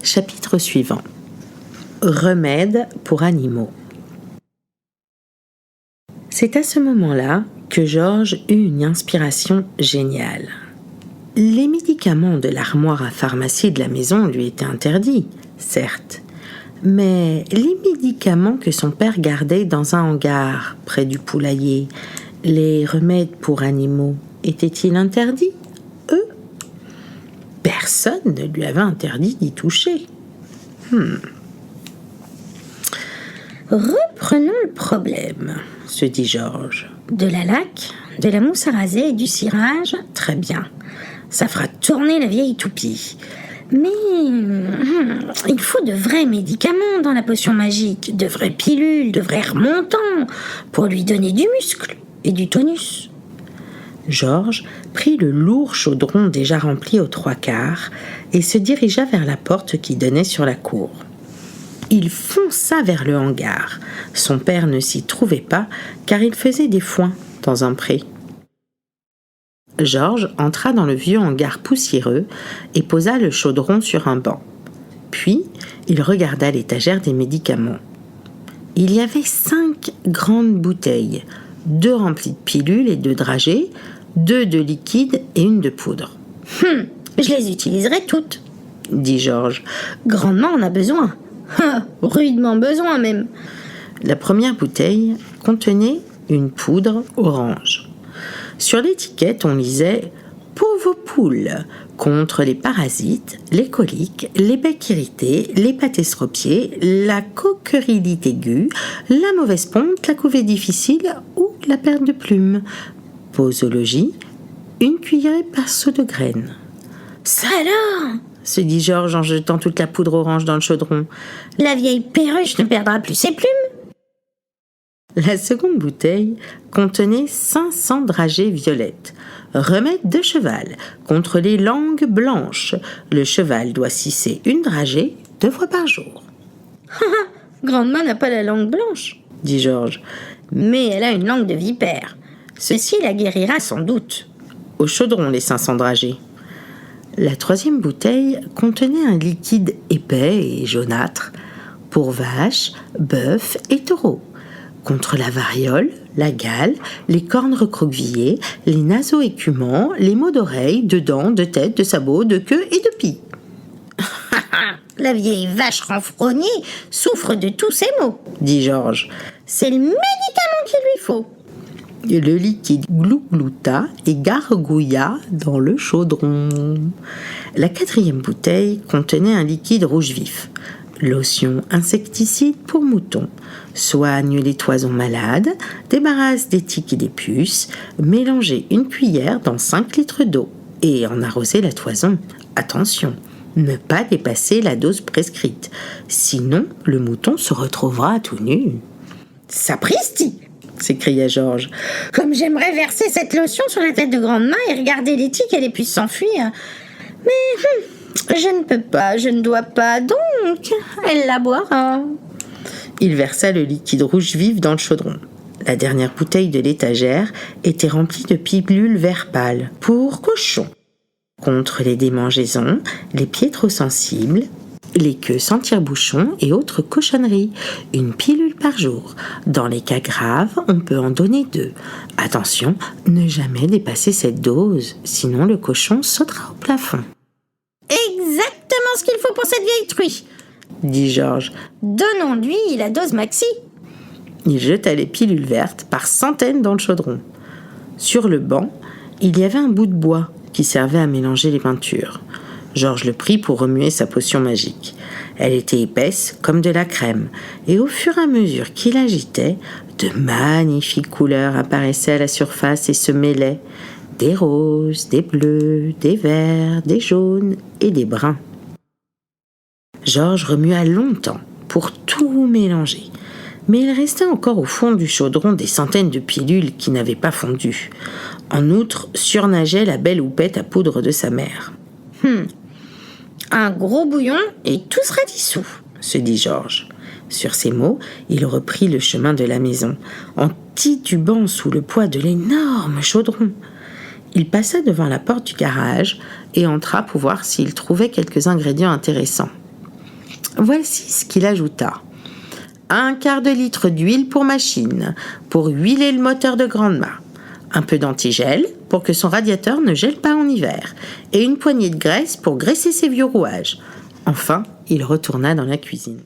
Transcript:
Chapitre suivant. Remède pour animaux. C'est à ce moment-là que Georges eut une inspiration géniale. Les médicaments de l'armoire à pharmacie de la maison lui étaient interdits, certes, mais les médicaments que son père gardait dans un hangar près du poulailler, les remèdes pour animaux, étaient-ils interdits, eux? Personne ne lui avait interdit d'y toucher. Reprenons le problème, Se dit Georges. De la laque, de la mousse à raser et du cirage, très bien. Ça fera tourner la vieille toupie. Mais il faut de vrais médicaments dans la potion magique, de vraies pilules, de vrais remontants, pour lui donner du muscle et du tonus. Georges prit le lourd chaudron déjà rempli aux 3/4 et se dirigea vers la porte qui donnait sur la cour. Il fonça vers le hangar. Son père ne s'y trouvait pas car il faisait des foins dans un pré. Georges entra dans le vieux hangar poussiéreux et posa le chaudron sur un banc. Puis, il regarda l'étagère des médicaments. Il y avait 5 grandes bouteilles, 2 remplies de pilules et de dragées, 2 de liquide et une de poudre. Je les utiliserai toutes, dit Georges. Grandement on a besoin. Rudement besoin même. La première bouteille contenait une poudre orange. Sur l'étiquette, on lisait « Povopul » contre les parasites, les coliques, les becs irrités, les pâtés estropiés, la coquerilite aiguë, la mauvaise ponte, la couvée difficile ou la perte de plumes. Posologie, une cuillerée par seau de graines. « Ça alors !» se dit Georges en jetant toute la poudre orange dans le chaudron. « La vieille perruche ne perdra plus ses plumes !» La seconde bouteille contenait 500 dragées violettes. Remède de cheval contre les langues blanches. Le cheval doit sucer une dragée 2 fois par jour. Grand'ma n'a pas la langue blanche, dit Georges. Mais elle a une langue de vipère. Ceci la guérira sans doute. Au chaudron les 500 dragées. La troisième bouteille contenait un liquide épais et jaunâtre pour vaches, bœufs et taureaux. Contre la variole, la gale, les cornes recroquevillées, les naseaux écumants, les maux d'oreilles, de dents, de tête, de sabots, de queue et de pie. La vieille vache renfrognée souffre de tous ces maux, dit Georges. C'est le médicament qu'il lui faut. Le liquide glouglouta et gargouilla dans le chaudron. La quatrième bouteille contenait un liquide rouge vif. Lotion insecticide pour moutons. Soigne les toisons malades, débarrasse des tiques et des puces, mélangez une cuillère dans 5 litres d'eau et en arrosez la toison. Attention, ne pas dépasser la dose prescrite, sinon le mouton se retrouvera tout nu. Sapristi! S'écria Georges. Comme j'aimerais verser cette lotion sur la tête de grand'ma et regarder les tiques et les puces s'enfuir. Mais je ne peux pas, je ne dois pas, donc elle la boira. Il versa le liquide rouge vif dans le chaudron. La dernière bouteille de l'étagère était remplie de pilules vert pâle pour cochons. Contre les démangeaisons, les pieds trop sensibles, les queues sans tire-bouchon et autres cochonneries. Une pilule par jour. Dans les cas graves, on peut en donner 2. Attention, ne jamais dépasser cette dose, sinon le cochon sautera au plafond. Exactement ce qu'il faut pour cette vieille truie, dit Georges. Donnons-lui la dose maxi. Il jeta les pilules vertes par centaines dans le chaudron. Sur le banc, il y avait un bout de bois qui servait à mélanger les peintures. Georges le prit pour remuer sa potion magique. Elle était épaisse comme de la crème, et au fur et à mesure qu'il agitait, de magnifiques couleurs apparaissaient à la surface et se mêlaient. Des roses, des bleus, des verts, des jaunes et des bruns. Georges remua longtemps pour tout mélanger, mais il restait encore au fond du chaudron des centaines de pilules qui n'avaient pas fondu. En outre, surnageait la belle houppette à poudre de sa mère. Un gros bouillon et tout sera dissous, se dit Georges. Sur ces mots, il reprit le chemin de la maison, en titubant sous le poids de l'énorme chaudron. Il passa devant la porte du garage et entra pour voir s'il trouvait quelques ingrédients intéressants. Voici ce qu'il ajouta. 1/4 de litre d'huile pour machine, pour huiler le moteur de grand'ma. Un peu d'antigel pour que son radiateur ne gèle pas en hiver. Et une poignée de graisse pour graisser ses vieux rouages. Enfin, il retourna dans la cuisine.